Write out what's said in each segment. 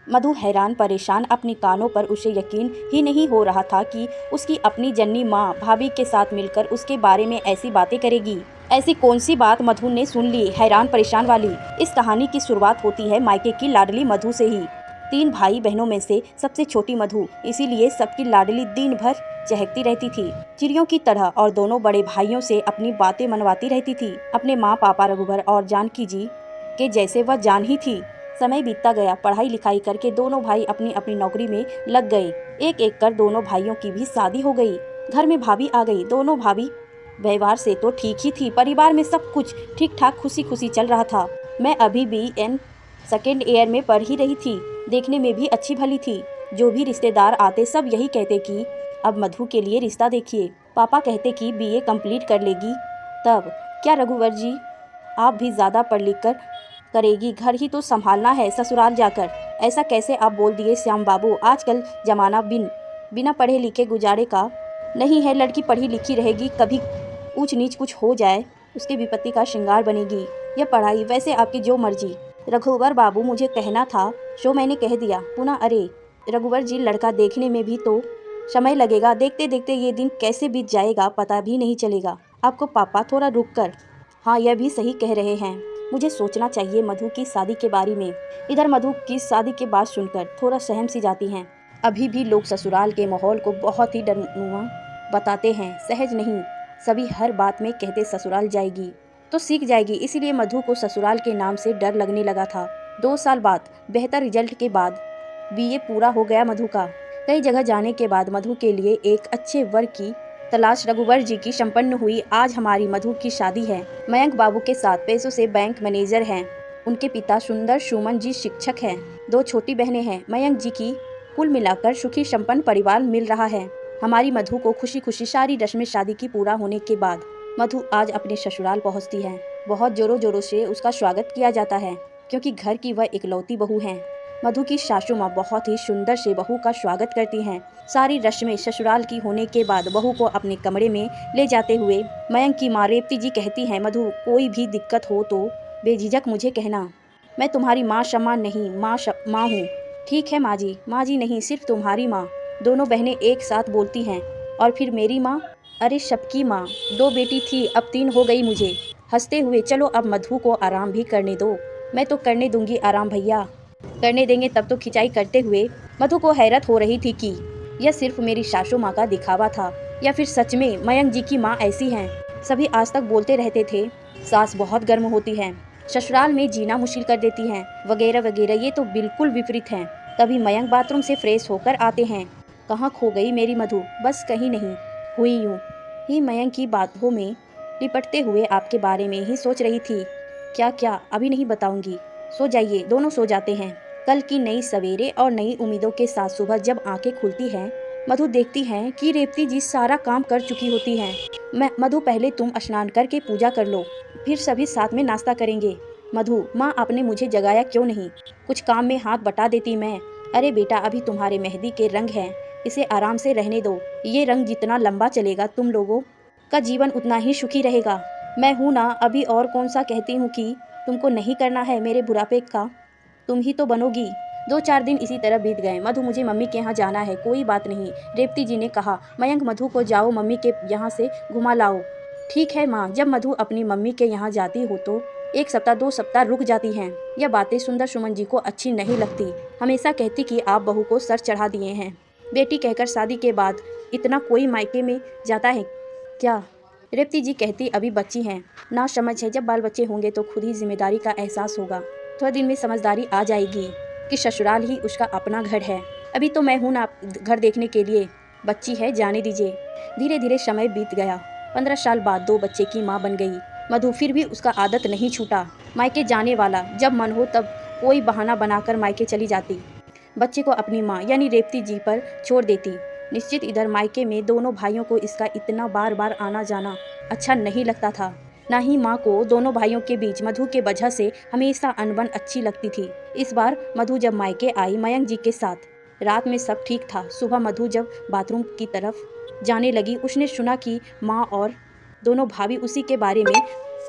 मधु हैरान परेशान अपने कानों पर, उसे यकीन ही नहीं हो रहा था कि उसकी अपनी जन्नी माँ भाभी के साथ मिलकर उसके बारे में ऐसी बातें करेगी। ऐसी कौन सी बात मधु ने सुन ली, हैरान परेशान वाली। इस कहानी की शुरुआत होती है मायके की लाडली मधु से ही। 3 भाई बहनों में से सबसे छोटी मधु, इसीलिए सबकी लाडली दिन भर चहकती रहती थी चिड़ियों की तरह, और दोनों बड़े भाइयों से अपनी बातें मनवाती रहती थी, अपने माँ पापा रघुवर और जानकी जी के जैसे वह जान ही थी। समय बीतता गया, पढ़ाई लिखाई करके दोनों भाई अपनी अपनी नौकरी में लग गए। एक एक कर दोनों भाइयों की भी शादी हो गई। घर में भाभी आ गई। दोनों भाभी व्यवहार से तो ठीक ही थी, परिवार में सब कुछ ठीक ठाक खुशी खुशी चल रहा था। मैं अभी BN सेकेंड ईयर में पढ़ ही रही थी, देखने में भी अच्छी भली थी। जो भी रिश्तेदार आते सब यही कहते कि अब मधु के लिए रिश्ता देखिए। पापा कहते कि BA कंप्लीट कर लेगी तब। क्या रघुवर जी, आप भी ज़्यादा पढ़ लिख कर करेगी, घर ही तो संभालना है ससुराल जाकर। ऐसा कैसे आप बोल दिए श्याम बाबू, आजकल जमाना बिना पढ़े लिखे गुजारे का नहीं है। लड़की पढ़ी लिखी रहेगी, कभी ऊंच नीच कुछ हो जाए उसके विपत्ति का श्रृंगार बनेगी। यह पढ़ाई वैसे आपकी जो मर्जी। रघुवर बाबू, मुझे कहना था सो मैंने कह दिया। पुनः अरे रघुवर जी, लड़का देखने में भी तो समय लगेगा, देखते देखते ये दिन कैसे बीत जाएगा पता भी नहीं चलेगा। आपको पापा थोड़ा रुक कर, हाँ यह भी सही कह रहे हैं, मुझे सोचना चाहिए मधु की शादी के बारे में। इधर मधु की शादी के बात सुनकर थोड़ा सहम सी जाती हैं। अभी भी लोग ससुराल के माहौल को बहुत ही डरनुमा बताते हैं, सहज नहीं। सभी हर बात में कहते ससुराल जाएगी तो सीख जाएगी, इसीलिए मधु को ससुराल के नाम से डर लगने लगा था। 2 साल बाद बेहतर रिजल्ट के बाद BA पूरा हो गया मधु का। कई जगह जाने के बाद मधु के लिए एक अच्छे वर की तलाश रघुवर जी की संपन्न हुई। आज हमारी मधु की शादी है। मयंक बाबू के साथ पैसों से बैंक मैनेजर हैं। उनके पिता सुंदर सुमन जी शिक्षक हैं। 2 छोटी बहनें हैं। मयंक जी की कुल मिलाकर सुखी संपन्न परिवार मिल रहा है। हमारी मधु को खुशी खुशी सारी रस्में शादी की पूरा होने के बाद मधु आज अपने ससुराल पहुंचती है। बहुत जोरों जोरों से उसका स्वागत किया जाता है, क्योंकि घर की वह इकलौती बहू है। मधु की सासू माँ बहुत ही सुंदर से बहू का स्वागत करती हैं। सारी रस्में ससुराल की होने के बाद बहू को अपने कमरे में ले जाते हुए मयंक की माँ रेवती जी कहती हैं, मधु कोई भी दिक्कत हो तो बेझिझक मुझे कहना, मैं तुम्हारी माँ समान नहीं माँ हूँ। ठीक है माँ जी नहीं, सिर्फ तुम्हारी माँ। दोनों बहनें एक साथ बोलती हैं। और फिर मेरी माँ? अरे सबकी माँ। 2 बेटी थी, अब 3 हो गई मुझे। हंसते हुए, चलो अब मधु को आराम भी करने दो। मैं तो करने दूंगी आराम भैया। करने देंगे तब तो खिंचाई करते हुए मधु को हैरत हो रही थी कि यह सिर्फ मेरी सासू माँ का दिखावा था या फिर सच में मयंक जी की माँ ऐसी हैं। सभी आज तक बोलते रहते थे सास बहुत गर्म होती है, ससुराल में जीना मुश्किल कर देती हैं, वगैरह वगैरह। ये तो बिल्कुल विपरीत हैं। तभी मयंक बाथरूम से फ्रेश होकर आते हैं। कहाँ खो गई मेरी मधु? बस कहीं नहीं हुई, यूँ ही मयंक की बातों में लिपटते हुए आपके बारे में ही सोच रही थी। क्या अभी नहीं बताऊंगी, सो जाइए। दोनों सो जाते हैं। कल की नई सवेरे और नई उम्मीदों के साथ सुबह जब आंखें खुलती हैं, मधु देखती हैं कि रेवती जी सारा काम कर चुकी होती हैं। मधु पहले तुम स्नान करके पूजा कर लो, फिर सभी साथ में नाश्ता करेंगे। मधु, माँ आपने मुझे जगाया क्यों नहीं? कुछ काम में हाथ बटा देती मैं। अरे बेटा, अभी तुम्हारे मेहंदी के रंग हैं, इसे आराम से रहने दो। ये रंग जितना लंबा चलेगा तुम लोगों का जीवन उतना ही सुखी रहेगा। मैं हूँ ना अभी, और कौन सा कहती हूँ कि तुमको नहीं करना है मेरे बुढ़ापे का, तुम ही तो बनोगी। 2-4 दिन इसी तरह बीत गए। मधु, मुझे मम्मी के यहाँ जाना है। कोई बात नहीं, रेवती जी ने कहा। मयंक, मधु को जाओ मम्मी के यहाँ से घुमा लाओ। ठीक है माँ। जब मधु अपनी मम्मी के यहाँ जाती हो तो 1 सप्ताह 2 सप्ताह रुक जाती हैं। यह बातें सुंदर सुमन जी को अच्छी नहीं लगती। हमेशा कहती कि आप बहू को सर चढ़ा दिए हैं। बेटी कहकर शादी के बाद इतना कोई मायके में जाता है क्या? रेवती जी कहती, अभी बच्ची हैं, ना समझ है, जब बाल बच्चे होंगे तो खुद ही जिम्मेदारी का एहसास होगा। थोड़े दिन में समझदारी आ जाएगी कि ससुराल ही उसका अपना घर है। अभी तो मैं हूँ ना घर देखने के लिए, बच्ची है, जाने दीजिए। धीरे धीरे समय बीत गया। 15 साल बाद 2 बच्चे की माँ बन गई मधु। फिर भी उसका आदत नहीं छूटा मायके जाने वाला। जब मन हो तब कोई बहाना बनाकर मायके चली जाती, बच्चे को अपनी माँ यानी रेवती जी पर छोड़ देती। निश्चित इधर मायके में दोनों भाइयों को इसका इतना बार बार आना जाना अच्छा नहीं लगता था। ना ही माँ को दोनों भाइयों के बीच मधु के वजह से हमेशा अनबन अच्छी लगती थी। इस बार मधु जब मायके आई मयंक जी के साथ, रात में सब ठीक था। सुबह मधु जब बाथरूम की तरफ जाने लगी, उसने सुना कि माँ और दोनों भाभी उसी के बारे में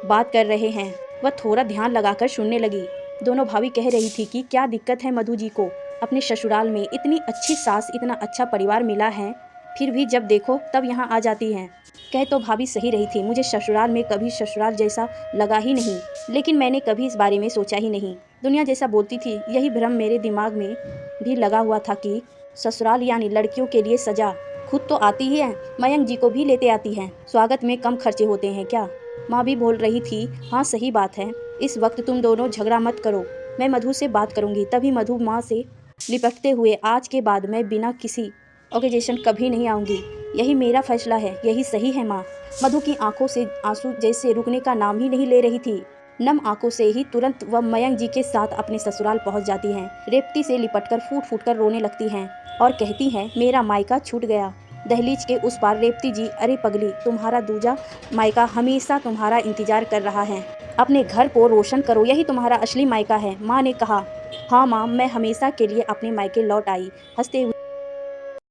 बात कर रहे हैं। वह थोड़ा ध्यान लगाकर सुनने लगी। दोनों भाभी कह रही थी कि क्या दिक्कत है मधु जी को, अपने ससुराल में इतनी अच्छी सास, इतना अच्छा परिवार मिला है, फिर भी जब देखो तब यहाँ आ जाती हैं। कह तो भाभी सही रही थी, मुझे ससुराल में कभी ससुराल जैसा लगा ही नहीं, लेकिन मैंने कभी इस बारे में सोचा ही नहीं। दुनिया जैसा बोलती थी, यही भ्रम मेरे दिमाग में भी लगा हुआ था कि ससुराल यानी लड़कियों के लिए सजा। खुद तो आती ही है, मयंक जी को भी लेते आती हैं। स्वागत में कम खर्चे होते हैं क्या? माँ भी बोल रही थी, हाँ सही बात है। इस वक्त तुम दोनों झगड़ा मत करो, मैं मधु से बात करूंगी। तभी मधु माँ से लिपटते हुए, आज के बाद मैं बिना किसी ओकेजन कभी नहीं आऊँगी, यही मेरा फैसला है, यही सही है माँ। मधु की आंखों से आंसू जैसे रुकने का नाम ही नहीं ले रही थी। नम आंखों से ही तुरंत वह मयंक जी के साथ अपने ससुराल पहुंच जाती हैं। रेवती से लिपटकर फूट फूट कर रोने लगती हैं और कहती हैं, मेरा मायका छूट गया। दहलीज के उस पार रेवती जी, अरे पगली, तुम्हारा दूजा मायका हमेशा तुम्हारा इंतजार कर रहा है। अपने घर को रोशन करो, यही तुम्हारा असली मायका है। माँ ने कहा, हाँ माँ, मैं हमेशा के लिए अपने मायके लौट आई। हंसते हुए